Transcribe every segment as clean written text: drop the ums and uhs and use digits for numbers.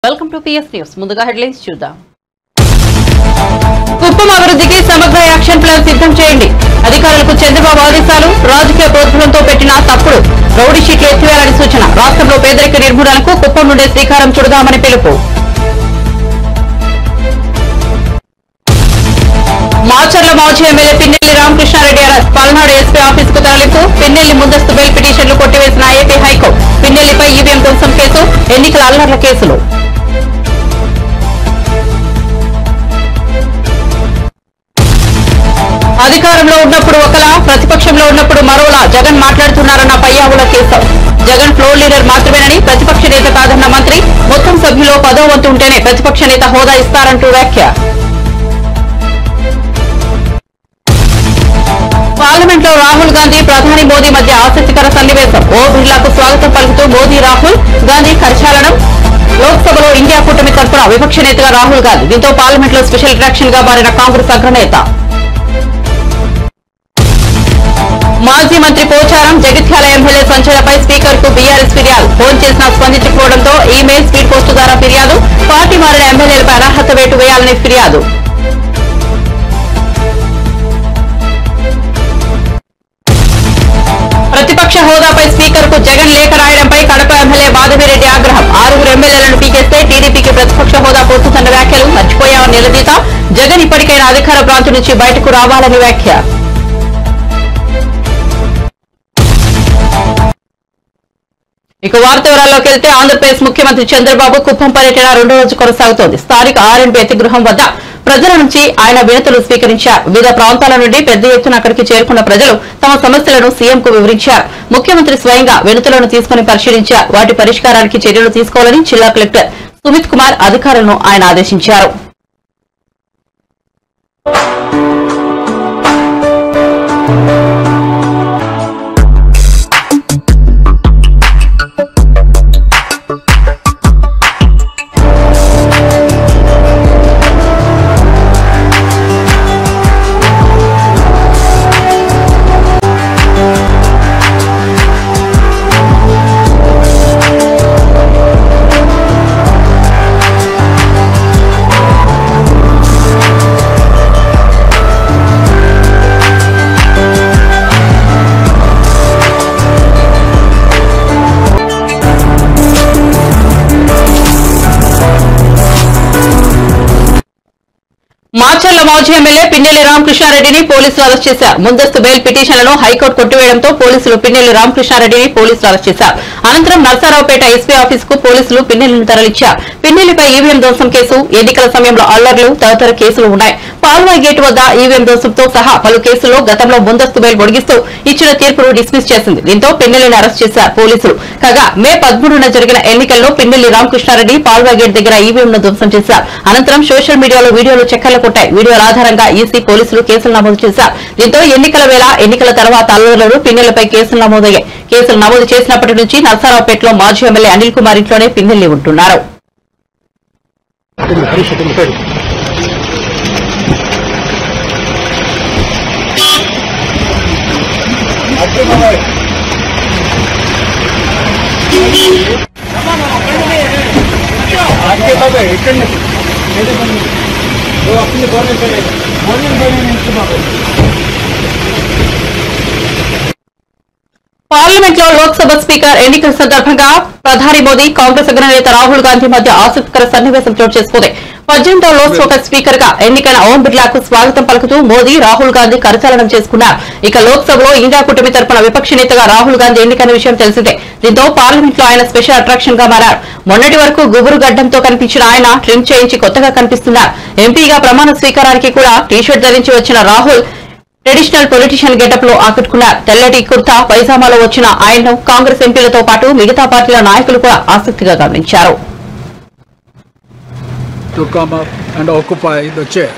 Welcome to PS news. ముందుగా headlines చూద్దాం. కుప్పం అభివృద్ధికి సమగ్ర యాక్షన్ ప్లాన్ సిద్ధం చేయండి. అధికారులకు చంద్రబాబు ఆదేశాలు. రాజకీయ ప్రోత్సాహంతో పెట్టిన తప్పుడు రౌడీ షీట్లు ఎత్తివేయాలని సూచన. రాష్ట్రంలో పేదరిక నిర్మూలనకు కుప్పం నుండే శ్రీకారం చుడదామని పిలుపు. మాచర్ల మాజీ MLA Pinnelli Ramakrishna Reddy arrest. Palnadu SP ఆఫీసుకు తరలింపు. పిన్నెల్లి ముందస్తు బెయిల్ పిటిషన్లు కొట్టివేసిన ఏపీ హైకోర్టు. పిన్నెల్లిపై ఈవీఎం ధ్వంసం కేసు, ఎన్నికల అల్లర్ల కేసులు. అధికారంలో ఉన్నప్పుడు ఒకలా, ప్రతిపక్షంలో ఉన్నప్పుడు మరోలా జగన్ మాట్లాడుతున్నారన్న పయ్యావుల కేశవ్. జగన్ ఫ్లోర్ లీడర్ మాత్రమేనని, ప్రతిపక్ష నేత కాదన్న మంత్రి. మొత్తం సభ్యులో 10వ వంతు ఉంటేనే ప్రతిపక్ష నేత హోదా ఇస్తారంటూ వ్యాఖ్య. పార్లమెంట్ లో రాహుల్ గాంధీ, ప్రధాని మోదీ మధ్య ఆసక్తికర సన్నివేశం. ఓ బిర్లాకు స్వాగతం పలుకుతూ మోదీ, రాహుల్ గాంధీ కరచాలనం. లోక్సభలో ఇండియా కూటమి తరఫున విపక్ష నేతగా రాహుల్ గాంధీ. దీంతో పార్లమెంట్ లో స్పెషల్ అట్రాక్షన్ గా మారిన కాంగ్రెస్ అగ్రనేత. మాజీ మంత్రి పోచారం, జగిత్యాల ఎమ్మెల్యే సంచలనపై స్పీకర్ కు బీఆర్ఎస్ ఫిర్యాదు. ఫోన్ చేసినా స్పందించకపోవడంతో ఈమెయిల్, స్పీడ్ పోస్టు ద్వారా ఫిర్యాదు. పార్టీ మారిన ఎమ్మెల్యేలపై అనర్హత వేటు వేయాలని ఫిర్యాదు. ప్రతిపక్ష హోదాపై స్పీకర్ కు జగన్ లేఖ రాయడంపై కడప ఎమ్మెల్యే మాధవిరెడ్డి ఆగ్రహం. 6 ఎమ్మెల్యేలను పీకేస్తే టీడీపీకి ప్రతిపక్ష హోదా పోతుందన్న వ్యాఖ్యలు మర్చిపోయామని నిలదీత. జగన్ ఇప్పటికైనా అధికార ప్రాంతం నుంచి బయటకు రావాలని వ్యాఖ్య. ఇక వార్త వివరాల్లోకి వెళ్తే, ఆంధ్రప్రదేశ్ ముఖ్యమంత్రి చంద్రబాబు కుప్పం పర్యటన 2వ రోజు కొనసాగుతోంది. స్థానిక ఆర్ఎండ్బీ అతిగృహం వద్ద ప్రజల నుంచి ఆయన వినతులు స్వీకరించారు. వివిధ ప్రాంతాల నుండి పెద్ద ఎత్తున అక్కడికి చేరుకున్న ప్రజలు తమ సమస్యలను సీఎంకు వివరించారు. ముఖ్యమంత్రి స్వయంగా వినతులను తీసుకుని పరిశీలించారు. వాటి పరిష్కారానికి చర్యలు తీసుకోవాలని జిల్లా కలెక్టర్ సుమిత్ కుమార్ అధికారులను ఆయన ఆదేశించారు. మాచర్ల మాజీ ఎమ్మెల్యే పిన్నెల్లి రామకృష్ణారెడ్డిని పోలీసులు అరెస్ట్ చేశారు. ముందస్తు బెయిల్ పిటిషన్లను హైకోర్టు కొట్టివేయడంతో పోలీసులు పిన్నెల్లి రామకృష్ణారెడ్డిని పోలీసులు అరెస్ట్ చేశారు. అనంతరం నర్సారావుపేట ఎస్పీ ఆఫీసుకు పోలీసులు పిన్నెల్లిని తరలించారు. పిన్నెల్లిపై ఈవీఎం ధ్వంసం కేసు, ఎన్నికల సమయంలో అల్లర్లు తదితర కేసులు ఉన్నాయి. పాల్వాయి గేటు వద్ద ఈవీఎం ధ్వంసంతో సహా పలు కేసుల్లో గతంలో ముందస్తు బెయిల్ పొడిగిస్తూ ఇచ్చిన తీర్పును డిస్మిస్ చేసింది. దీంతో పిన్నెల్లిని అరెస్ట్ చేశారు పోలీసులు. కాగా మే 13న జరిగిన ఎన్నికల్లో పిన్నెల్లి రామకృష్ణారెడ్డి పాల్వాయి గేట్ దగ్గర ఈవీఎంను ధ్వంసం చేశారు. అనంతరం సోషల్ మీడియాలో వీడియోలు చక్కర్లు కొట్టాయి. వీడియోల ఆధారంగా ఈసీ పోలీసులు కేసులు నమోదు చేశారు. దీంతో ఎన్నికల వేళ, ఎన్నికల తర్వాత అల్లర్లు, పిన్నెల్లిపై కేసులు నమోదయ్యాయి. కేసులు నమోదు చేసినప్పటి నుంచి నర్సారావుపేటలో మాజీ ఎమ్మెల్యే అనిల్ కుమార్ ఇంట్లోనే పిన్నెల్లి ఉంటున్నారు. పార్లమెంట్ లో లోక్సభ స్పీకర్ ఎన్నికల సందర్భంగా ప్రధాని మోదీ, కాంగ్రెస్ అగ్రనేత రాహుల్ గాంధీ మధ్య ఆసక్తికర సన్నివేశం చోటు చేసుకుంది. 18వ లోక్సభ స్పీకర్ గా ఎన్నికైన ఓం బిర్లాకు స్వాగతం పలుకుతూ మోదీ, రాహుల్ గాంధీ కరచాలనం చేసుకున్నారు. ఇక లోక్సభలో ఇండియా కూటమి తరఫున విపక్ష నేతగా రాహుల్ గాంధీ ఎన్నికైన విషయం తెలిసిందే. దీంతో పార్లమెంట్ లో ఆయన స్పెషల్ అట్రాక్షన్ గా మారారు. మొన్నటి వరకు గుబురు గడ్డంతో కనిపించిన ఆయన ట్రిమ్ చేయించి కొత్తగా కనిపిస్తున్నారు. ఎంపీగా ప్రమాణ స్వీకారానికి కూడా టీషర్ట్ ధరించి వచ్చిన రాహుల్ ట్రెడిషనల్ పొలిటీషియన్ గెటప్ లో ఆకట్టుకున్నారు. తెల్లటి కుర్తా పైజామాలో వచ్చిన ఆయన్ను కాంగ్రెస్ ఎంపీలతో పాటు మిగతా పార్టీల నాయకులు కూడా ఆసక్తిగా గమనించారు. To come up and occupy the chair.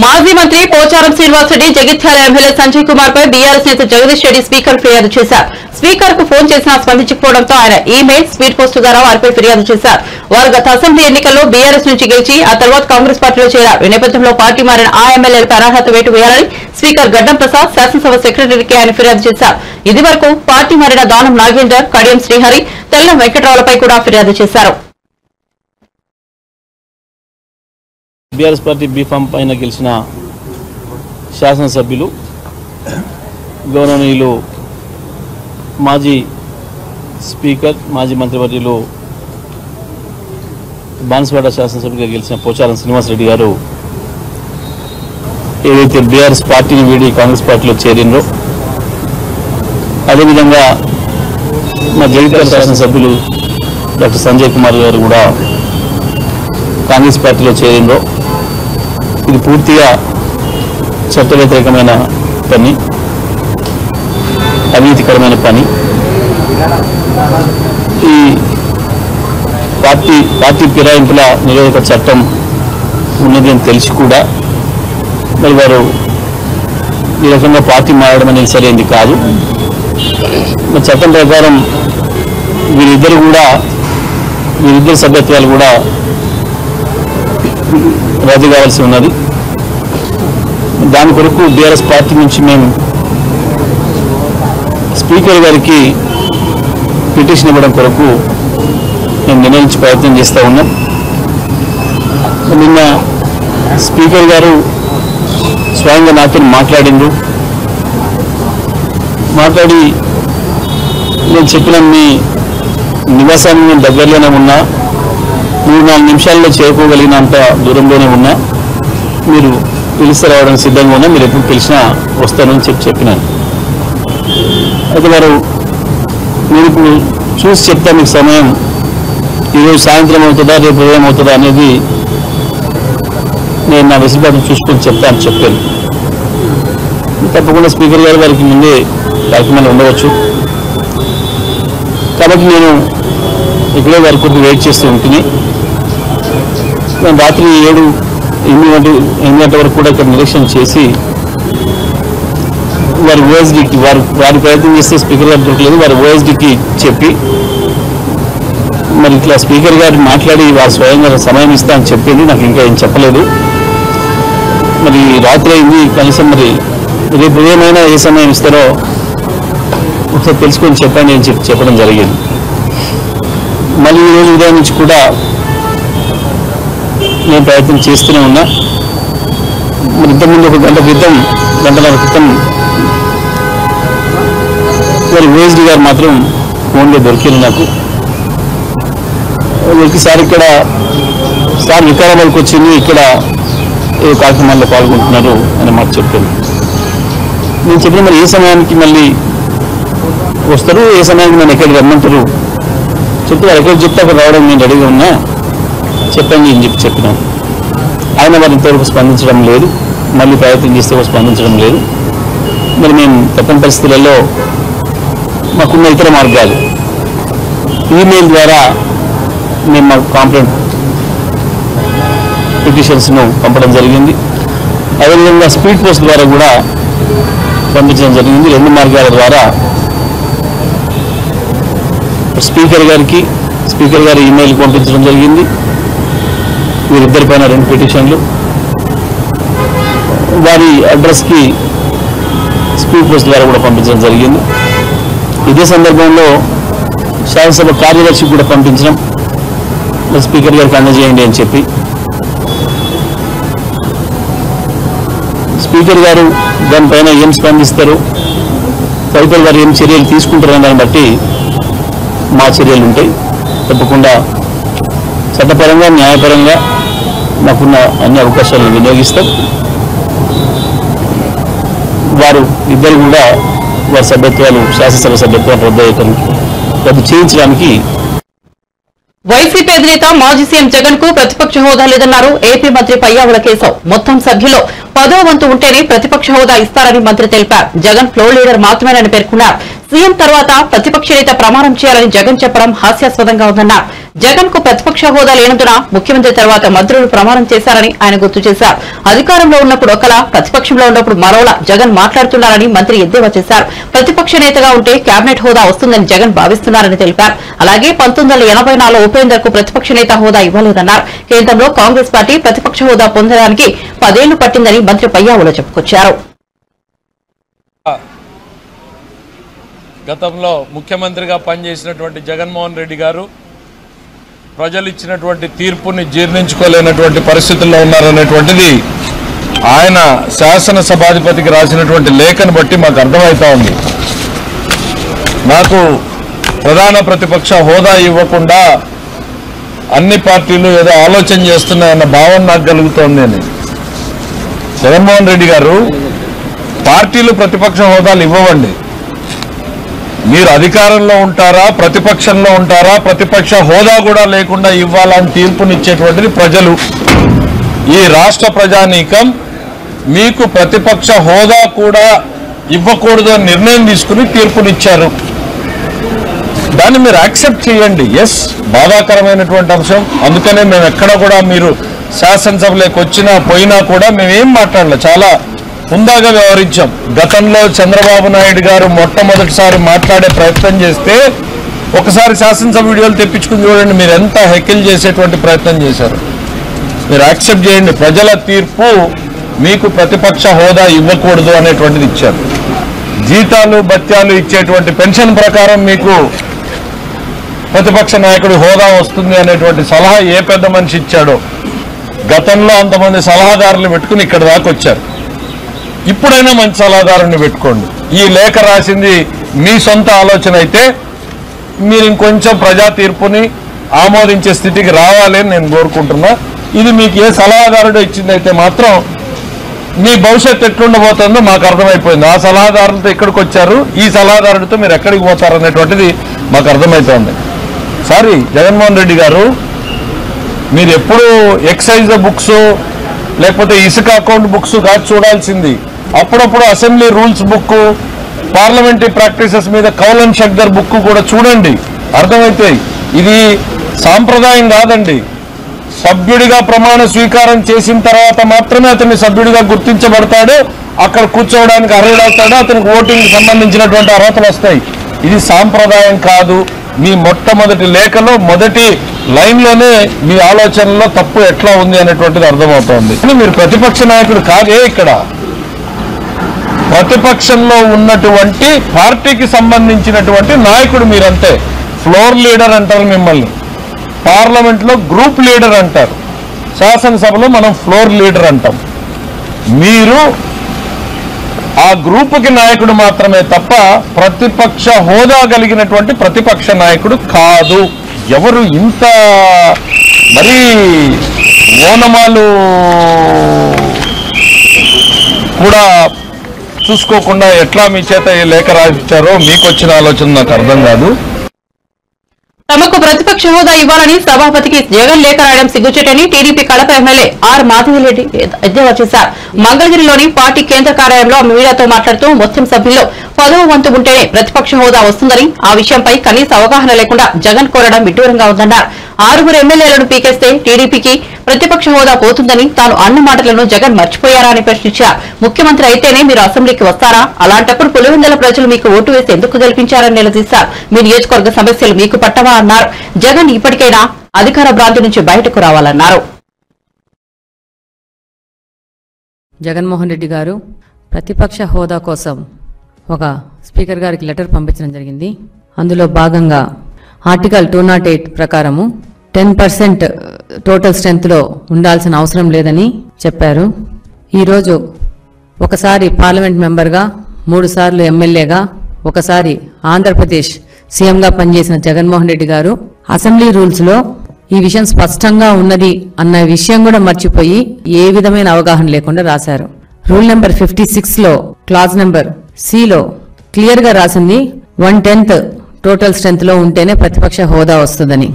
మాజీ మంత్రి పోచారం శ్రీనివాసరెడ్డి జగిత్యాల ఎమ్మెల్యే సంజయ్ కుమార్ పై బీఆర్ఎస్ నేత జగదీష్ రెడ్డి స్పీకర్ ఫిర్యాదు చేశారు. స్పీకర్ కు ఫోన్ చేసినా స్పందించకపోవడంతో ఆయన ఈమెయిల్, స్పీడ్ పోస్ట్ ద్వారా వారిపై ఫిర్యాదు చేశారు. వారు గత అసెంబ్లీ ఎన్నికల్లో బీఆర్ఎస్ నుంచి గెలిచి ఆ తర్వాత కాంగ్రెస్ పార్టీలో చేరారు. ఈ నేపథ్యంలో పార్టీ మారిన ఆ ఎమ్మెల్యేలపై అనర్హత వేటు వేయాలని స్పీకర్ గడ్డం ప్రసాద్ శాసనసభ సెక్రటరీకి ఆయన ఫిర్యాదు చేశారు. ఇది వరకు పార్టీ మారిన దానం నాగేందర్, కడియం శ్రీహరి, తెల్లం వెంకట్రావులపై కూడా ఫిర్యాదు చేశారు. బీఆర్ఎస్ పార్టీ బీఫామ్ పైన గెలిచిన శాసనసభ్యులు గౌరవనీయులు మాజీ స్పీకర్, మాజీ మంత్రివర్యులు బాన్సువాడ శాసనసభ్యులుగా గెలిచిన పోచారం శ్రీనివాసరెడ్డి గారు ఏదైతే బీఆర్ఎస్ పార్టీని వీడి కాంగ్రెస్ పార్టీలో చేరినరో, అదేవిధంగా మా జగిత్యాల శాసనసభ్యులు డాక్టర్ సంజయ్ కుమార్ గారు కూడా కాంగ్రెస్ పార్టీలో చేరినరో, ఇది పూర్తిగా చట్ట వ్యతిరేకమైన పని, అవినీతికరమైన పని. ఈ పార్టీ ఫిరాయింపుల నిరోధక చట్టం ఉన్నది అని తెలిసి కూడా మరి వారు ఈ రకంగా పార్టీ మారడం అనేది సరైనది కాదు. మరి చట్టం ప్రకారం వీరిద్దరు సభ్యత్వాలు కూడా రద్దు కావాల్సి ఉన్నది. దాని కొరకు బీఆర్ఎస్ పార్టీ నుంచి మేము స్పీకర్ గారికి పిటిషన్ ఇవ్వడం కొరకు మేము నిర్ణయించి ప్రయత్నం చేస్తూ ఉన్నాం. నిన్న స్పీకర్ గారు స్వయంగా నాతో మాట్లాడి నేను చెప్పిన మీ నివాసాన్ని నేను దగ్గరలోనే ఉన్నా, 3-4 నిమిషాల్లో చేరుకోగలిగినంత దూరంలోనే ఉన్నా, మీరు పిలిస్తే రావడానికి సిద్ధంగా ఉన్నా, మీరు ఎప్పుడు పిలిచినా వస్తానని చెప్పినాను. అయితే మీరు ఇప్పుడు చూసి చెప్తా, మీకు సమయం ఈరోజు సాయంత్రం అవుతుందా రేపు ఉదయం అవుతుందా అనేది నేను నా వెసులుబాటు చూసుకొని చెప్తాను చెప్పాను. తప్పకుండా స్పీకర్ గారు వారికి ముందే కార్యక్రమాలు ఉండవచ్చు కాబట్టి నేను ఇక్కడే వారి కొద్ది వెయిట్ చేస్తూ ఉంటుంది. నేను రాత్రి 7-8 గంటల వరకు కూడా ఇక్కడ నిరీక్షణ చేసి వారి ఓఎస్డీకి వారి ప్రయత్నం చేస్తే స్పీకర్ గారు దొరకలేదు, వారి ఓఎస్డీకి చెప్పి మరి ఇట్లా స్పీకర్ గారు మాట్లాడి వారు స్వయంగా సమయం ఇస్తా అని చెప్పింది. నాకు ఇంకా ఏం చెప్పలేదు. మరి రాత్రి అయింది, కనీసం మరి రేపు ఏమైనా ఏ సమయం ఇస్తారో ఒకసారి తెలుసుకొని చెప్పండి అని చెప్పడం జరిగింది. మళ్ళీ ఈరోజు ఉదయం నుంచి కూడా నేను ప్రయత్నం చేస్తూనే ఉన్నా. మరి ఇంతకుముందు 1 గంటన్నర క్రితం మరి ఓఎస్డీ గారు మాత్రం ఫోన్లో దొరికింది నాకు. ఒకసారి సార్ వికారాబాద్కి వచ్చింది, ఇక్కడ ఏ కార్యక్రమాల్లో పాల్గొంటున్నారు అని మాకు చెప్పాను. నేను చెప్పిన మరి ఏ సమయానికి మళ్ళీ వస్తారు, ఏ సమయానికి నన్ను ఎక్కడికి రమ్మంటారు చెప్తే వారు ఎక్కడికి చెప్తే అక్కడ రావడం నేను రెడీగా ఉన్నా చెప్పండి అని చెప్పినాను. ఆయన వారి ఇంతవరకు స్పందించడం లేదు, మళ్ళీ ప్రయత్నం చేస్తే స్పందించడం లేదు. మరి మేము తప్పని పరిస్థితులలో మాకున్న ఇతర మార్గాలు ఈమెయిల్ ద్వారా మేము మా కాంప్లైంట్ పిటిషన్స్ను పంపడం జరిగింది. అదేవిధంగా స్పీడ్ పోస్ట్ ద్వారా కూడా పంపించడం జరిగింది. 2 మార్గాల ద్వారా స్పీకర్ గారి ఈమెయిల్ పంపించడం జరిగింది. వీరిద్దరి పైన 2 పిటిషన్లు, వారి అడ్రస్కి స్పీడ్ పోస్ట్ ద్వారా కూడా పంపించడం జరిగింది. ఇదే సందర్భంలో శాసనసభ కార్యదర్శికి కూడా పంపించడం, స్పీకర్ గారికి అందజేయండి అని చెప్పి. స్పీకర్ గారు దానిపైన ఏం స్పందిస్తారు, తదుపరి వారు ఏం చర్యలు తీసుకుంటారని దాన్ని బట్టి మా చర్యలు ఉంటాయి. తప్పకుండా చట్టపరంగా న్యాయపరంగా మాకున్న అన్ని అవకాశాలను వినియోగిస్తాం. వారు ఇద్దరు కూడా వారి సభ్యత్వాలు, శాసనసభ సభ్యత్వాలు రద్దు చేయించడానికి. వైసీపీ అధినేత మాజీ సీఎం జగన్ కు ప్రతిపక్ష హోదా లేదన్నారు ఏపీ మంత్రి పయ్యావుల కేశవ్. మొత్తం సభ్యుల్లో 10వ వంతు ఉంటేనే ప్రతిపక్ష హోదా ఇస్తారని మంత్రి తెలిపారు. జగన్ ఫ్లోర్ లీడర్ మాత్రమేనని పేర్కొన్నారు. సీఎం తర్వాత ప్రతిపక్ష నేత ప్రమాణం చేయాలని జగన్ చెప్పడం హాస్యాస్పదంగా ఉందన్నారు. జగన్ కు ప్రతిపక్ష హోదా లేనందున ముఖ్యమంత్రి తర్వాత మంత్రులు ప్రమాణం చేశారని ఆయన గుర్తు చేశారు. అధికారంలో ఉన్నప్పుడు ఒకలా, ప్రతిపక్షంలో ఉన్నప్పుడు మరోలా జగన్ మాట్లాడుతున్నారని మంత్రి ఎద్దేవా చేశారు. ప్రతిపక్ష నేతగా ఉంటే కేబినెట్ హోదా వస్తుందని జగన్ భావిస్తున్నారని తెలిపారు. అలాగే 1984 ఉపేందర్ కు ప్రతిపక్ష నేత హోదా ఇవ్వలేదన్నారు. కేంద్రంలో కాంగ్రెస్ పార్టీ ప్రతిపక్ష హోదా పొందడానికి 10 ఏళ్లు పట్టిందని మంత్రి పయ్యావుల చెప్పుకొచ్చారు. గతంలో ముఖ్యమంత్రిగా పనిచేసినటువంటి జగన్మోహన్ రెడ్డి గారు ప్రజలు ఇచ్చినటువంటి తీర్పుని జీర్ణించుకోలేనటువంటి పరిస్థితుల్లో ఉన్నారనేటువంటిది ఆయన శాసనసభాధిపతికి రాసినటువంటి లేఖను బట్టి మాకు అర్థమవుతా ఉంది. నాకు ప్రధాన ప్రతిపక్ష హోదా ఇవ్వకుండా అన్ని పార్టీలు ఏదో ఆలోచన చేస్తున్నాయన్న భావన నాకు కలుగుతోంది అని. జగన్మోహన్ రెడ్డి గారు, పార్టీలు ప్రతిపక్ష హోదాలు ఇవ్వవండి. మీరు అధికారంలో ఉంటారా, ప్రతిపక్షంలో ఉంటారా, ప్రతిపక్ష హోదా కూడా లేకుండా ఇవ్వాలని తీర్పునిచ్చేటువంటిది ప్రజలు. ఈ రాష్ట్ర ప్రజానీకం మీకు ప్రతిపక్ష హోదా కూడా ఇవ్వకూడదు అని నిర్ణయం తీసుకుని తీర్పునిచ్చారు. దాన్ని మీరు యాక్సెప్ట్ చేయండి. ఎస్, బాధాకరమైనటువంటి అంశం. అందుకనే మేము ఎక్కడ కూడా మీరు శాసనసభలోకి వచ్చినా పోయినా కూడా మేమేం మాట్లాడలే, చాలా హుందాగా వ్యవహరించాం. గతంలో చంద్రబాబు నాయుడు గారు మొట్టమొదటిసారి మాట్లాడే ప్రయత్నం చేస్తే ఒకసారి శాసనసభ వీడియోలు తెప్పించుకుని చూడండి, మీరు ఎంత హెకిల్ చేసేటువంటి ప్రయత్నం చేశారు. మీరు యాక్సెప్ట్ చేయండి. ప్రజల తీర్పు మీకు ప్రతిపక్ష హోదా ఇవ్వకూడదు అనేటువంటిది ఇచ్చారు. జీతాలు భత్యాలు ఇచ్చేటువంటి పెన్షన్ ప్రకారం మీకు ప్రతిపక్ష నాయకుడి హోదా వస్తుంది అనేటువంటి సలహా ఏ పెద్ద మనిషి ఇచ్చాడో. గతంలో అంతమంది సలహాదారులు పెట్టుకుని ఇక్కడ దాకా వచ్చారు. ఇప్పుడైనా మంచి సలహాదారుని పెట్టుకోండి. ఈ లేఖ రాసింది మీ సొంత ఆలోచన అయితే మీరు ఇంకొంచెం ప్రజా తీర్పుని ఆమోదించే స్థితికి రావాలని నేను కోరుకుంటున్నా. ఇది మీకు ఏ సలహాదారుడు ఇచ్చిందైతే మాత్రం మీ భవిష్యత్తు ఎట్లుండబోతుందో మాకు అర్థమైపోయింది. ఆ సలహాదారులతో ఇక్కడికి వచ్చారు, ఈ సలహాదారుడితో మీరు ఎక్కడికి పోతారు అనేటువంటిది మాకు అర్థమవుతోంది. సారీ జగన్మోహన్ రెడ్డి గారు, మీరు ఎప్పుడు ఎక్సైజ్ బుక్స్ లేకపోతే ఇసుక అకౌంట్ బుక్స్ కాదు చూడాల్సింది. అప్పుడప్పుడు assembly rules book, parliamentary practices మీద కౌలన్ షక్దర్ బుక్ కూడా చూడండి, అర్థమవుతాయి. ఇది సాంప్రదాయం కాదండి. సభ్యుడిగా ప్రమాణ స్వీకారం చేసిన తర్వాత మాత్రమే అతన్ని సభ్యుడిగా గుర్తించబడతాడు, అక్కడ కూర్చోవడానికి అర్హుడవుతాడు, అతనికి ఓటింగ్ సంబంధించినటువంటి అర్హతలు వస్తాయి. ఇది సాంప్రదాయం కాదు. మీ మొట్టమొదటి లేఖలో మొదటి లైన్లోనే మీ ఆలోచనలో తప్పు ఎట్లా ఉంది అనేటువంటిది అర్థమవుతోంది. మీరు ప్రతిపక్ష నాయకుడు కాదే. ఇక్కడ ప్రతిపక్షంలో ఉన్నటువంటి పార్టీకి సంబంధించినటువంటి నాయకుడు మీరంతే. ఫ్లోర్ లీడర్ అంటారు మిమ్మల్ని, పార్లమెంట్లో గ్రూప్ లీడర్ అంటారు, శాసనసభలో మనం ఫ్లోర్ లీడర్ అంటాం. మీరు ఆ గ్రూపుకి నాయకుడు మాత్రమే తప్ప ప్రతిపక్ష హోదా కలిగినటువంటి ప్రతిపక్ష నాయకుడు కాదు. ఎవరు ఇంత మరీ ఓనమాలు కూడా చూసుకోకుండా ఎట్లా మీ చేత ఈ లేఖ రాయించారో మీకు వచ్చిన ఆలోచన నాకు అర్థం కాదు. తమకు ప్రతిపక్ష హోదా ఇవ్వాలని సభాపతికి జగన్ లేఖ రాయడం సిగ్గుచేటని TDP Kadapa MLA R Madhavi Reddy ఎద్దేవా చేశారు. మంగళగిరిలోని పార్టీ కేంద్ర కార్యాలయంలో మీడియాతో మాట్లాడుతూ ముస్లిం సభ్యుల్లో 10వ వంతు ఉంటేనే ప్రతిపక్ష హోదా వస్తుందని, ఆ విషయంపై కనీస అవగాహన లేకుండా జగన్ కోరడం విడ్డూరంగా ఉందన్నారు. 6 ఎమ్మెల్యేలను పీకేస్తే టీడీపీకి ప్రతిపక్ష హోదా పోతుందని తాను అన్న మాటలను జగన్ మర్చిపోయారా అని ప్రశ్నించారు. ముఖ్యమంత్రి అయితేనే మీరు అసెంబ్లీకి వస్తారా? అలాంటప్పుడు పులివెందుల ప్రజలు మీకు ఓటు వేసి ఎందుకు గెలిపించారని నిలదీశారు. మీ నియోజకవర్గ సమస్యలు మీకు పట్టవా అన్నారు. జగన్ ఇప్పటికైనా అధికార భ్రాంతి నుంచి బయటకు రావాలన్నారు. జగన్మోహన్ రెడ్డి గారు ప్రతిపక్ష హోదా కోసం ఒక స్పీకర్ గారికి లెటర్ పంపించడం జరిగింది. అందులో భాగంగా ఆర్టికల్ 208 ప్రకారము 10% టోటల్ స్ట్రెంత్లో ఉండాల్సిన అవసరం లేదని చెప్పారు. ఈరోజు ఒకసారి పార్లమెంట్ మెంబర్గా, 3 సార్లు ఎమ్మెల్యేగా, ఒకసారి ఆంధ్రప్రదేశ్ సీఎంగా పనిచేసిన జగన్మోహన్ రెడ్డి గారు అసెంబ్లీ రూల్స్లో ఈ విషయం స్పష్టంగా ఉన్నది అన్న విషయం కూడా మర్చిపోయి ఏ విధమైన అవగాహన లేకుండా రాశారు. రూల్ నెంబర్ 56లో క్లాజ్ నెంబర్ సిలో క్లియర్గా రాసింది 1/10 టోటల్ స్ట్రెంత్లో ఉంటేనే ప్రతిపక్ష హోదా వస్తుందని.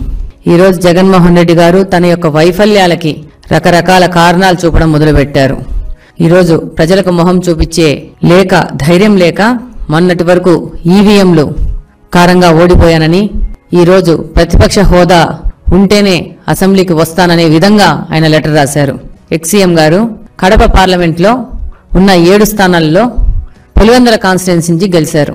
ఈరోజు జగన్మోహన్ రెడ్డి గారు తన యొక్క వైఫల్యాలకి రకరకాల కారణాలు చూపడం మొదలుపెట్టారు. ఈరోజు ప్రజలకు మొహం చూపించే లేక ధైర్యం లేక మొన్నటి వరకు ఈవీఎంలు కారంగా ఓడిపోయానని ఈరోజు ప్రతిపక్ష హోదా ఉంటేనే అసెంబ్లీకి వస్తాననే విధంగా ఆయన లెటర్ రాశారు. ఎక్సీఎం గారు కడప పార్లమెంట్లో ఉన్న 7 స్థానాల్లో పులివెందుల కాన్స్టిట్యున్సీ నుంచి గెలిచారు.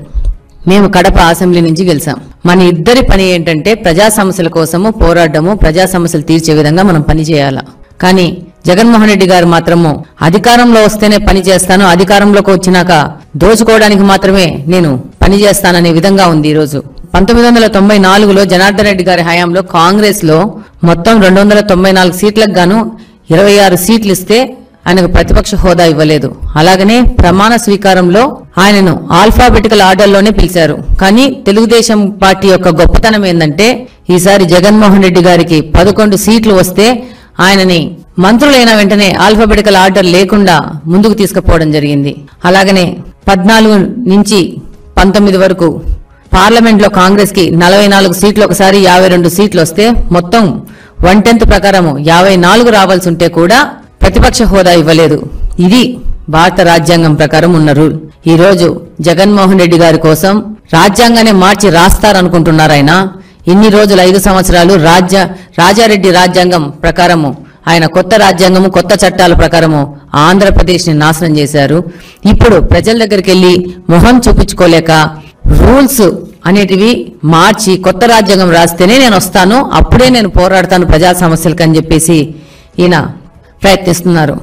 మేము కడప అసెంబ్లీ నుంచి గెలిచాం. మన ఇద్దరి పని ఏంటంటే ప్రజా సమస్యల కోసము పోరాడము, ప్రజా సమస్యలు తీర్చే విధంగా మనం పని చేయాలా. కానీ జగన్మోహన్ రెడ్డి గారు మాత్రము అధికారంలో వస్తేనే పని చేస్తాను, అధికారంలోకి వచ్చినాక దోచుకోవడానికి మాత్రమే నేను పని చేస్తాననే విధంగా ఉంది. ఈరోజు 1994లో జనార్దన్ రెడ్డి గారి హయాంలో కాంగ్రెస్ లో మొత్తం 294 సీట్లకు గాను 26 సీట్లు ఇస్తే ఆయనకు ప్రతిపక్ష హోదా ఇవ్వలేదు. అలాగనే ప్రమాణ స్వీకారంలో ఆయనను ఆల్ఫాబెటికల్ ఆర్డర్లోనే పిలిచారు. కానీ తెలుగుదేశం పార్టీ యొక్క గొప్పతనం ఏంటంటే ఈసారి జగన్మోహన్ రెడ్డి గారికి 11 సీట్లు వస్తే ఆయనని మంత్రులైన వెంటనే ఆల్ఫాబెటికల్ ఆర్డర్ లేకుండా ముందుకు తీసుకుపోవడం జరిగింది. అలాగనే 14 నుంచి 19 వరకు పార్లమెంట్లో కాంగ్రెస్ కి 44 సీట్లు, ఒకసారి 52 సీట్లు వస్తే మొత్తం 1/10 ప్రకారం 54 రావాల్సి ఉంటే కూడా ప్రతిపక్ష హోదా ఇవ్వలేదు. ఇది భారత రాజ్యాంగం ప్రకారం ఉన్న రూల్. ఈ రోజు జగన్మోహన్ రెడ్డి గారి కోసం రాజ్యాంగాన్ని మార్చి రాస్తారనుకుంటున్నారు. ఆయన ఇన్ని రోజులు 5 సంవత్సరాలు రాజారెడ్డి రాజ్యాంగం ప్రకారము ఆయన కొత్త రాజ్యాంగము, కొత్త చట్టాల ప్రకారము ఆంధ్రప్రదేశ్ ని నాశనం చేశారు. ఇప్పుడు ప్రజల దగ్గరికి వెళ్లి మొహం చూపించుకోలేక రూల్స్ అనేటివి మార్చి కొత్త రాజ్యాంగం రాస్తేనే నేను వస్తాను, అప్పుడే నేను పోరాడతాను ప్రజా సమస్యలకు అని చెప్పేసి ఈయన ప్రయత్నిస్తున్నారు.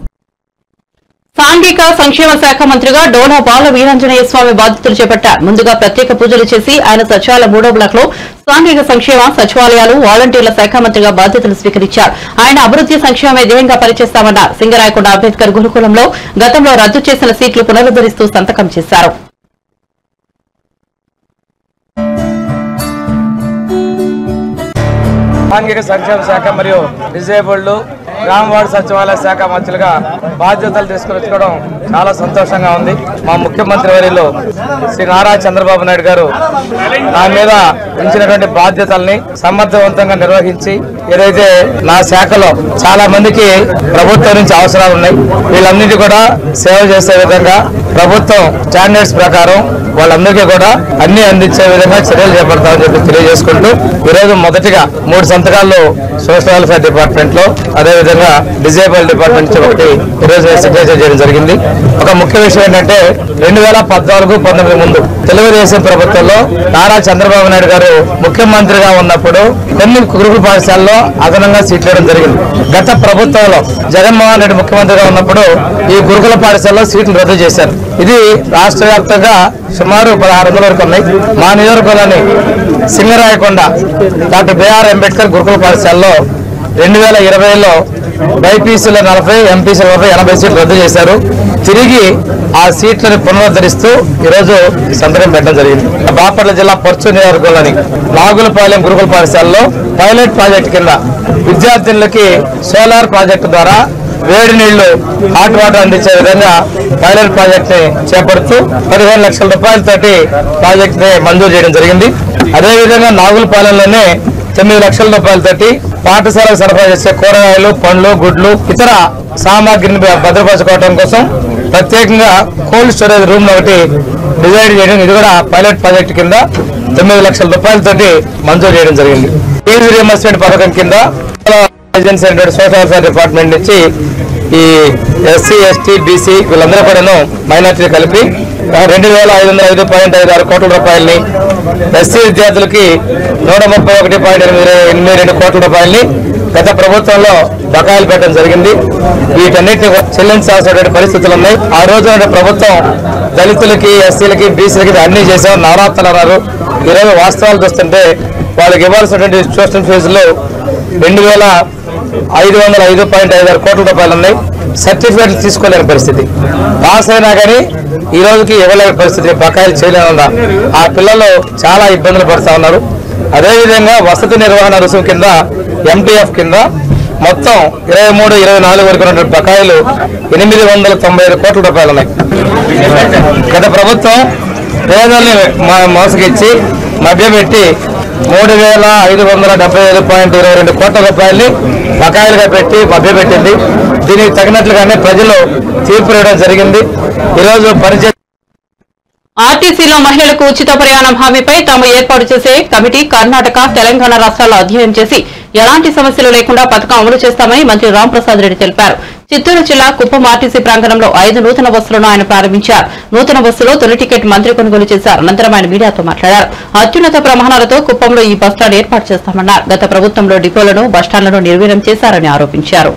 సాంఘిక సంక్షేమ శాఖ మంత్రిగా డోలా బాల వీరాంజనేయ స్వామి బాధ్యతలు చేపట్టారు. ముందుగా ప్రత్యేక పూజలు చేసి ఆయన సచివాలయ 3వ బ్లాక్ లో సాంఘిక సంక్షేమ, సచివాలయాలు, వాలంటీర్ల శాఖ మంత్రిగా బాధ్యతలు స్వీకరించారు. ఆయన అభివృద్ది సంక్షేమమే ధ్యేయంగా పనిచేస్తామన్నారు. సింగరాయకొండ అంబేద్కర్ గురుకులంలో గతంలో రద్దు చేసిన సీట్లు పునరుద్ధరిస్తూ సంతకం చేశారు. సాంఘిక సంక్షేమ శాఖ మరియు డిజేబుల్డ్ గ్రామవార్డు సచివాలయ శాఖ మంత్రులుగా బాధ్యతలు తీసుకువచ్చుకోవడం చాలా సంతోషంగా ఉంది. మా ముఖ్యమంత్రి వర్యులు శ్రీ నారా చంద్రబాబు నాయుడు గారు నా మీద ఇచ్చినటువంటి బాధ్యతల్ని సమర్థవంతంగా నిర్వహించి ఏదైతే నా శాఖలో చాలా మందికి ప్రభుత్వం నుంచి అవసరాలు ఉన్నాయి, వీళ్ళన్నిటి కూడా సేవ చేసే విధంగా ప్రభుత్వం స్టాండర్డ్స్ ప్రకారం వాళ్ళందరికీ కూడా అన్ని అందించే విధంగా చర్యలు చేపడతామని చెప్పి తెలియజేసుకుంటూ ఈరోజు మొదటిగా 3 సంతకాలు సోషల్ వెల్ఫేర్ డిపార్ట్మెంట్ లో, అదేవిధంగా డిజేబుల్ డిపార్ట్మెంట్ నుంచి ఒకటి ఈరోజు సిగ్నేచర్ చేయడం జరిగింది. ఒక ముఖ్య విషయం ఏంటంటే 2014-19 ముందు తెలుగుదేశం ప్రభుత్వంలో నారా చంద్రబాబు నాయుడు గారు ముఖ్యమంత్రిగా ఉన్నప్పుడు కొన్ని గురుకుల పాఠశాలలో అదనంగా సీట్లు ఇవ్వడం జరిగింది. గత ప్రభుత్వంలో జగన్మోహన్ రెడ్డి ముఖ్యమంత్రిగా ఉన్నప్పుడు ఈ గురుకుల పాఠశాలలో సీట్లు రద్దు చేశారు. ఇది రాష్ట్ర వ్యాప్తంగా సుమారు 1600 వరకు ఉన్నాయి. మా నియోజకవర్గంలోని సింగరాయకొండ డాక్టర్ బిఆర్ అంబేద్కర్ గురుకుల పాఠశాలలో 2020లో బైపీసీలో 40, ఎంపీసీలో 80 సీట్లు రద్దు చేశారు. తిరిగి ఆ సీట్లను పునరుద్ధరిస్తూ ఈరోజు సంతకం పెట్టడం జరిగింది. బాపట్ల జిల్లా పర్చూరు నియోజకవర్గంలోని నాగులపాలెం గురుకుల పాఠశాలలో పైలట్ ప్రాజెక్టు కింద విద్యార్థులకి సోలార్ ప్రాజెక్టు ద్వారా వేడి నీళ్లు, హాట్ వాటర్ అందించే విధంగా పైలట్ ప్రాజెక్ట్ ని చేపడుతూ 15 లక్షల రూపాయలతోటి ప్రాజెక్ట్ ని మంజూరు చేయడం జరిగింది. అదేవిధంగా నాగులపాలెంలోనే 9 లక్షల రూపాయలతోటి పాఠశాలకు సరఫరా చేసే కూరగాయలు, పండ్లు, గుడ్లు, ఇతర సామాగ్రిని భద్రపరచుకోవడం కోసం ప్రత్యేకంగా కోల్డ్ స్టోరేజ్ రూమ్ ఒకటి డిజైన్ చేయడం, ఇది కూడా పైలట్ ప్రాజెక్టు కింద 9 లక్షల రూపాయలతోటి మంజూరు చేయడం జరిగింది. ఫీజు రీయింబర్స్మెంట్ పథకం కింద సోషల్ వెల్ఫేర్ డిపార్ట్మెంట్ నుంచి ఈ ఎస్సీ, ఎస్టీ, బీసీ వీళ్ళందరూ కూడాను మైనార్టీలు కలిపి 2505.56 కోట్ల రూపాయలని, ఎస్సీ విద్యార్థులకి 131.82 కోట్ల రూపాయలని గత ప్రభుత్వంలో బకాయిలు పెట్టడం జరిగింది. వీటన్నిటిని చెల్లించాల్సినటువంటి పరిస్థితులు ఉన్నాయి. ఆ రోజు ప్రభుత్వం దళితులకి, ఎస్సీలకి, బీసీలకి అన్ని చేసాం, నవరాత్రులు అన్నారు. ఈరోజు వాస్తవాలు చూస్తుంటే వాళ్ళకి ఇవ్వాల్సినటువంటి ట్యూషన్ ఫీజులు 2505.56 కోట్ల రూపాయలు ఉన్నాయి. సర్టిఫికేట్లు తీసుకోలేని పరిస్థితి, పాస్ అయినా కానీ ఈ రోజుకి ఇవ్వలేని పరిస్థితి, బకాయిలు చేయలేనున్నా ఆ పిల్లలు చాలా ఇబ్బందులు పడుతూ ఉన్నారు. అదేవిధంగా వసతి నిర్వహణ రుసుము కింద ఎంటీఎఫ్ కింద మొత్తం 23-24 వరకు ఉన్నటువంటి బకాయిలు 895 కోట్ల రూపాయలు ఉన్నాయి. గత ప్రభుత్వం పేదల్ని మోసగిచ్చి మభ్యపెట్టి 3575.22 కోట్ల రూపాయలని బకాయిలుగా పెట్టి మభ్యపెట్టింది. దీనికి తగినట్లుగానే ప్రజలు తీర్పు ఇవ్వడం జరిగింది. ఈరోజు ఆర్టీసీలో మహిళలకు ఉచిత ప్రయాణం హామీపై తాము ఏర్పాటు చేసే కమిటీ కర్ణాటక, తెలంగాణ రాష్ట్రాల్లో అధ్యయనం చేసి ఎలాంటి సమస్యలు లేకుండా పథకం అమలు చేస్తామని మంత్రి రాంప్రసాద్ రెడ్డి తెలిపారు. చిత్తూరు జిల్లా కుప్పం ఆర్టీసీ ప్రాంగణంలో 5 నూతన బస్సులను ఆయన ప్రారంభించారు. నూతన బస్సులో తొలి టికెట్ మంత్రి కొనుగోలు చేశారు. అనంతరం ఆయన మీడియాతో మాట్లాడారు. అత్యున్నత ప్రమాణాలతో కుప్పంలో ఈ బస్టాండ్ ఏర్పాటు చేస్తామన్నారు. గత ప్రభుత్వంలో డిపోలను, బస్టాండ్లను నిర్వీర్యం చేశారని ఆరోపించారు.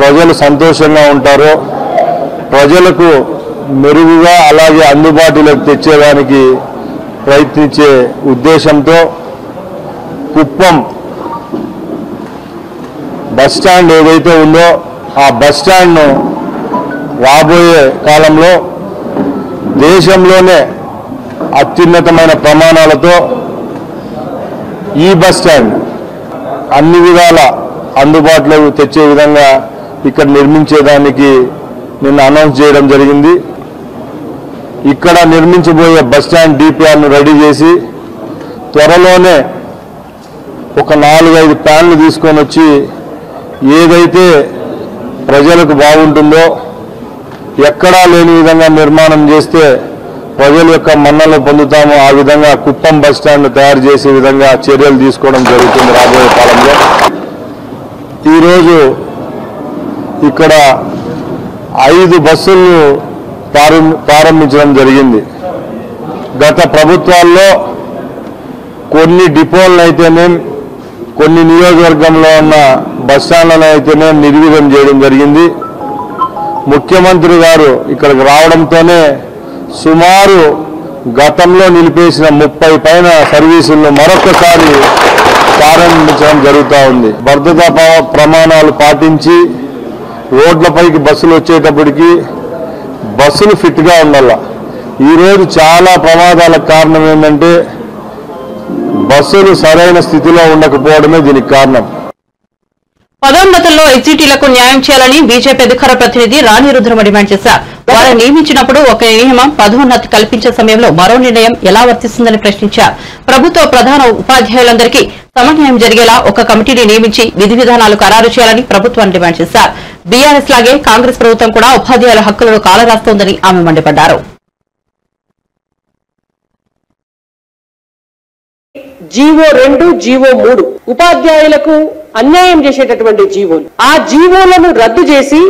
ప్రజలు సంతోషంగా ఉంటారో, ప్రజలకు మెరుగుగా అలాగే అందుబాటులోకి తెచ్చేదానికి ప్రయత్నించే ఉద్దేశంతో కుప్పం బస్టాండ్ ఏదైతే ఉందో ఆ బస్టాండ్ను రాబోయే కాలంలో దేశంలోనే అత్యున్నతమైన ప్రమాణాలతో ఈ బస్టాండ్ అన్ని విధాల అందుబాటులోకి తెచ్చే విధంగా ఇక్కడ నిర్మించేదానికి నిన్న అనౌన్స్ చేయడం జరిగింది. ఇక్కడ నిర్మించబోయే బస్టాండ్ డిపిఆర్ను రెడీ చేసి త్వరలోనే ఒక 4-5 ప్లాన్లు తీసుకొని వచ్చి ఏదైతే ప్రజలకు బాగుంటుందో, ఎక్కడా లేని విధంగా నిర్మాణం చేస్తే ప్రజల యొక్క మన్నలు పొందుతామో ఆ విధంగా కుప్పం బస్టాండ్ తయారు చేసే విధంగా చర్యలు తీసుకోవడం జరుగుతుంది రాబోయే కాలంలో. ఈరోజు ఇక్కడ 5 బస్సులను ప్రారంభించడం జరిగింది. గత ప్రభుత్వాల్లో కొన్ని డిపోలను అయితేనే, కొన్ని నియోజకవర్గంలో ఉన్న బస్టాండ్లను అయితేనే నిర్వీర్యం చేయడం జరిగింది. ముఖ్యమంత్రి గారు ఇక్కడికి రావడంతోనే సుమారు గతంలో నిలిపేసిన 30 పైన సర్వీసులను మరొకసారి ప్రారంభించడం జరుగుతూ ఉంది. భద్రతా ప్రమాణాలు పాటించి రోడ్లపైకి బస్సులు వచ్చేటప్పటికి బస్సులు ఫిట్గా ఉండాల. ఈరోజు చాలా ప్రమాదాలకు కారణం ఏంటంటే బస్సులు సరైన స్థితిలో ఉండకపోవడమే దీనికి కారణం. పదోన్నతుల్లో ఎస్జీటీలకు న్యాయం చేయాలని బీజేపీ అధికార ప్రతినిధి రాణి రుద్రమ డిమాండ్ చేశారు. వారిని నియమించినప్పుడు ఒక నియమం పదోన్నతి కల్పించే సమయంలో మరో నిర్ణయం ఎలా వర్తిస్తుందని ప్రశ్నించారు. ప్రభుత్వ ప్రధాన ఉపాధ్యాయులందరికీ సమన్వయం జరిగేలా ఒక కమిటీని నియమించి విధి విధానాలు ఖరారు చేయాలని ప్రభుత్వాన్ని డిమాండ్ చేశారు. బీఆర్ఎస్ లాగే కాంగ్రెస్ ప్రభుత్వం కూడా ఉపాధ్యాయుల హక్కులను కాలరాస్తోందని ఆమె మండిపడ్డారు. జీవో 2, జీవో 3 ఉపాధ్యాయులకు అన్యాయం చేసేటటువంటి జీవోలు. ఆ జీవోలను రద్దు చేసి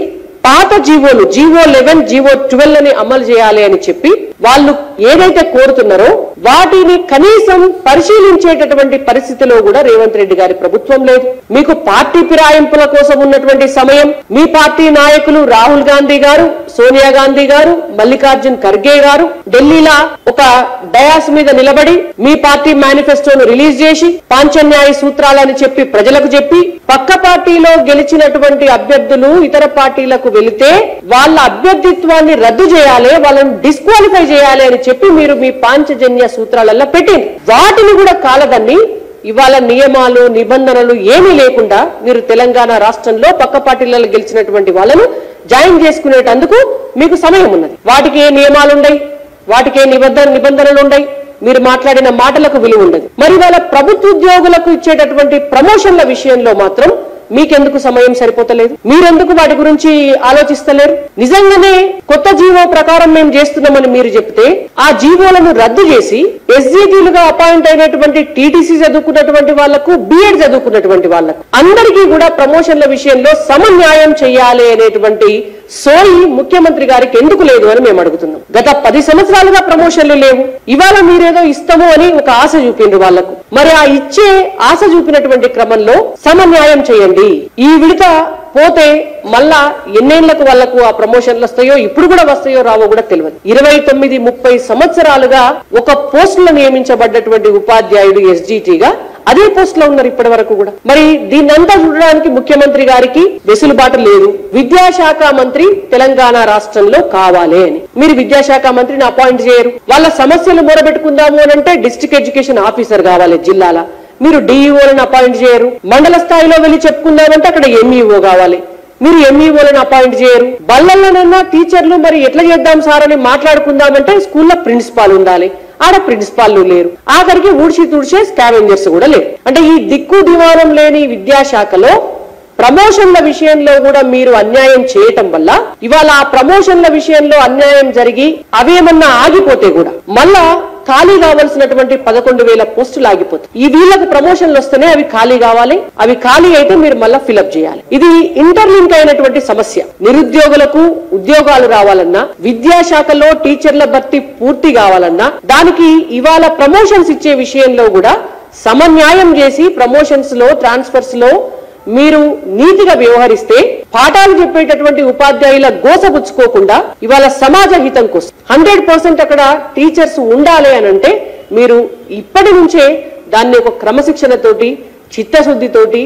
పాత జీవోలు జీవో 11, జీవో 12 అని అమలు చేయాలి అని చెప్పి వాళ్ళు ఏదైతే కోరుతున్నారో వాటిని కనీసం పరిశీలించేటటువంటి పరిస్థితిలో కూడా రేవంత్ రెడ్డి గారి ప్రభుత్వం లేదు. మీకు పార్టీ ఫిరాయింపుల కోసం ఉన్నటువంటి సమయం, మీ పార్టీ నాయకులు రాహుల్ గాంధీ గారు, సోనియా గాంధీ గారు, మల్లికార్జున్ ఖర్గే గారు ఢిల్లీలో ఒక డయాస్ మీద నిలబడి మీ పార్టీ మేనిఫెస్టోను రిలీజ్ చేసి పాంచన్యాయ సూత్రాలని చెప్పి ప్రజలకు చెప్పి పక్క పార్టీలో గెలిచినటువంటి అభ్యర్థులు ఇతర పార్టీలకు వెళితే వాళ్ళ అభ్యర్థిత్వాన్ని రద్దు చేయాలి, వాళ్ళని డిస్క్వాలిఫై చేయాలి అని చెప్పి మీరు మీ పాంచజన్య సూత్రాలలో పెట్టింది. వాటిని కూడా కాలదన్ని ఇవాళ నియమాలు నిబంధనలు ఏమీ లేకుండా మీరు తెలంగాణ రాష్ట్రంలో పక్క పార్టీలలో గెలిచినటువంటి వాళ్ళను జాయిన్ చేసుకునేటందుకు మీకు సమయం ఉన్నది. వాటికి ఏ నియమాలుండయి, వాటికి ఏ నిబంధనలు ఉండయి, మీరు మాట్లాడిన మాటలకు విలువ ఉండదు. మరి వాళ్ళ ప్రభుత్వ ఉద్యోగులకు ఇచ్చేటటువంటి ప్రమోషన్ల విషయంలో మాత్రం మీకెందుకు సమయం సరిపోతలేదు? మీరెందుకు వాటి గురించి ఆలోచిస్తలేరు? నిజంగానే కొత్త జీవో ప్రకారం మేము చేస్తున్నామని మీరు చెప్తే ఆ జీవోలను రద్దు చేసి ఎస్జీటీలుగా అపాయింట్ అయినటువంటి టీటీసీ చదువుకున్నటువంటి వాళ్లకు, బిఎడ్ చదువుకున్నటువంటి వాళ్లకు అందరికీ కూడా ప్రమోషన్ల విషయంలో సమన్యాయం చేయాలి అనేటువంటి సోయి ముఖ్యమంత్రి గారికి ఎందుకు లేదు అని మేము అడుగుతున్నాం. గత 10 సంవత్సరాలుగా ప్రమోషన్లు లేవు. ఇవాళ మీరేదో ఇస్తాము అని ఒక ఆశ చూపిండ్రు వాళ్లకు. మరి ఆ ఇచ్చే ఆశ చూపినటువంటి క్రమంలో సమన్యాయం చేయండి. ఈ విడత పోతే మళ్ళా ఎన్నేళ్లకు వాళ్లకు ఆ ప్రమోషన్లు వస్తాయో, ఇప్పుడు కూడా వస్తాయో రావో కూడా తెలియదు. 29-30 సంవత్సరాలుగా ఒక పోస్టులో నియమించబడ్డటువంటి ఉపాధ్యాయుడు ఎస్జీటీగా అదే పోస్ట్ లో ఉన్నారు ఇప్పటి వరకు కూడా. మరి దీన్నంతా చూడడానికి ముఖ్యమంత్రి గారికి వెసులుబాటు లేదు. విద్యాశాఖ మంత్రి తెలంగాణ రాష్ట్రంలో కావాలి అని మీరు విద్యాశాఖ మంత్రిని అపాయింట్ చేయరు. వాళ్ళ సమస్యలు మొరబెట్టుకుందాము అని అంటే డిస్ట్రిక్ట్ ఎడ్యుకేషన్ ఆఫీసర్ కావాలి జిల్లాల. మీరు డిఈఓలను అపాయింట్ చేయరు. మండల స్థాయిలో వెళ్ళి చెప్పుకుందామంటే అక్కడ ఎంఈఓ కావాలి. మీరు ఎంఈఓలను అపాయింట్ చేయరు. బళ్ళల్లోనన్నా టీచర్లు మరి ఎట్లా చేద్దాం సార్ అని మాట్లాడుకుందామంటే స్కూల్లో ప్రిన్సిపాల్ ఉండాలి. ఆడ ప్రిన్సిపాల్లు లేరు. ఆఖరికి ఊడ్చి తుడిచే స్కావెంజర్స్ కూడా లేరు. అంటే ఈ దిక్కు దివానం లేని విద్యాశాఖలో ప్రమోషన్ల విషయంలో కూడా మీరు అన్యాయం చేయటం వల్ల ఇవాళ ఆ ప్రమోషన్ల విషయంలో అన్యాయం జరిగి అవేమన్నా ఆగిపోతే కూడా మళ్ళా ఖాళీ కావాల్సినటువంటి 11,000 పోస్టులు ఆగిపోతాయి. ఈ వీళ్ళకు ప్రమోషన్లు వస్తేనే అవి ఖాళీ కావాలి. అవి ఖాళీ అయితే మీరు మళ్ళా ఫిలప్ చేయాలి. ఇది ఇంటర్లింక్ అయినటువంటి సమస్య. నిరుద్యోగులకు ఉద్యోగాలు రావాలన్నా, విద్యాశాఖలో టీచర్ల భర్తీ పూర్తి కావాలన్నా, దానికి ఇవాళ ప్రమోషన్స్ ఇచ్చే విషయంలో కూడా సమన్యాయం చేసి ప్రమోషన్స్ లో, ట్రాన్స్ఫర్స్ లో మీరు నీతిగా వ్యవహరిస్తే పాఠాలు చెప్పేటటువంటి ఉపాధ్యాయుల గోసపుచ్చుకోకుండా ఇవాళ సమాజ హితం కోసం 100% అక్కడ టీచర్స్ ఉండాలి అని అంటే మీరు ఇప్పటి నుంచే దాన్ని ఒక క్రమశిక్షణతోటి, చిత్తశుద్ధితోటి,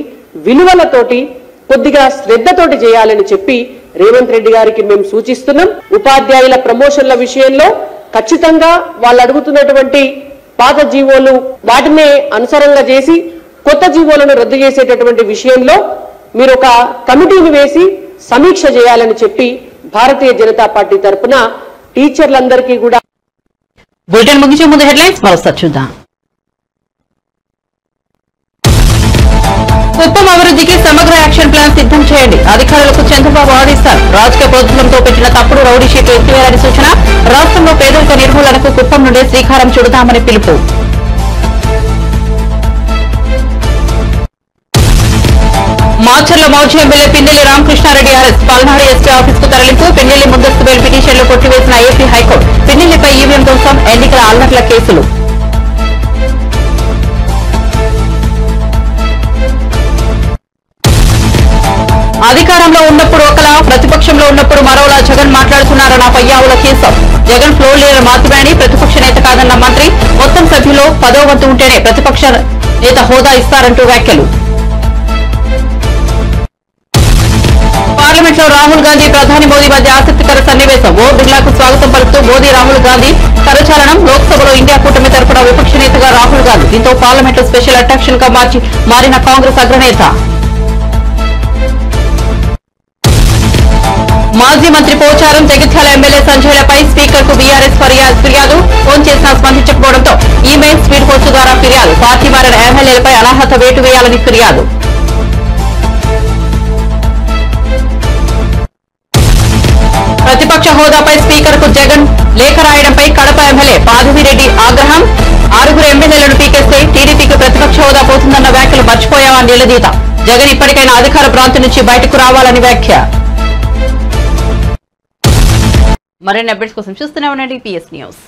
విలువలతోటి, కొద్దిగా శ్రద్ధతోటి చేయాలని చెప్పి రేవంత్ రెడ్డి గారికి మేము సూచిస్తున్నాం. ఉపాధ్యాయుల ప్రమోషన్ల విషయంలో ఖచ్చితంగా వాళ్ళు అడుగుతున్నటువంటి పాత జీవోలు వాటినే అనుసరంగా చేసి కొత్త జీవోలను రద్దు చేసేటటువంటి విషయంలో మీరు ఒక కమిటీని వేసి సమీక్ష చేయాలని చెప్పి భారతీయ జనతా పార్టీ తరఫున టీచర్లందరికీ కూడా. బులెటిన్ ముగించే ముందు హెడ్లైన్స్ మరోసారి చూద్దాం. కుప్పం అభివృద్ధికి సమగ్ర యాక్షన్ ప్లాన్ సిద్ధం చేయండి, అధికారులకు చంద్రబాబు ఆదేశాలు. రాజకీయ ప్రోత్సాహంతో పెట్టిన తప్పుడు రౌడీ షీట్లు ఎత్తివేయాలని సూచన. రాష్ట్రంలో పేదరిక నిర్మూలనకు కుప్పం నుండే శ్రీకారం చుడదామని పిలుపు. మాచర్ల మాజీ MLA Pinnelli Ramakrishna Reddy arrest. Palnadu SP office కు తరలింపు. పిన్నెల్లి ముందస్తు బెయిల్ పిటిషన్లు కొట్టివేసిన ఏపీ హైకోర్టు. పిన్నెల్లిపై ఈవీఎం కోసం ఎన్నికల అల్లర్ల కేసులు. అధికారంలో ఉన్నప్పుడు ఒకలా, ప్రతిపక్షంలో ఉన్నప్పుడు మరోలా జగన్ మాట్లాడుతున్నారన్న పయ్యావుల కేసు. జగన్ ఫ్లోర్ లీడర్ మాత్రమేని ప్రతిపక్ష నేత కాదన్న మంత్రి. మొత్తం సభ్యుల్లో 10వ వంతు ఉంటేనే ప్రతిపక్ష నేత హోదా ఇస్తారంటూ వ్యాఖ్యలు. పార్లమెంట్ లో రాహుల్ గాంధీ, ప్రధాని మోదీ మధ్య ఆసక్తికర సన్నివేశం. ఓం బిర్లాకు స్వాగతం పలుకుతూ మోదీ, రాహుల్ గాంధీ కరచాలనం. లోక్సభలో ఇండియా కూటమి తరపున విపక్ష నేతగా రాహుల్ గాంధీ. దీంతో పార్లమెంట్ లో స్పెషల్ అట్రాక్షన్ గా మారిన కాంగ్రెస్ అగ్రనేత. మాజీ మంత్రి పోచారం, జగిత్యాల ఎమ్మెల్యే సంజయ్లపై స్పీకర్ కు బీఆర్ఎస్ ఫిర్యాదు. ఫోన్ చేసినా స్పందించకపోవడంతో ఈమెయిల్, స్పీడ్ పోస్టు ద్వారా ఫిర్యాదు. పార్టీ మారిన ఎమ్మెల్యేలపై అనర్హత వేటు వేయాలని ఫిర్యాదు. ప్రతిపక్ష హోదాపై స్పీకర్ కు జగన్ లేఖ రాయడంపై కడప ఎమ్మెల్యే పార్థిరెడ్డి ఆగ్రహం. 6 ఎమ్మెల్యేలను పీకేస్తే టీడీపీకి ప్రతిపక్ష హోదా పోతుందన్న వ్యాఖ్యలు మర్చిపోయామా నిలదీత. జగన్ ఇప్పటికైనా అధికార ప్రాంతం నుంచి బయటకు రావాలని వ్యాఖ్య. మరిన్ని అప్డేట్స్ కోసం చూస్తూనే ఉండండి PS న్యూస్.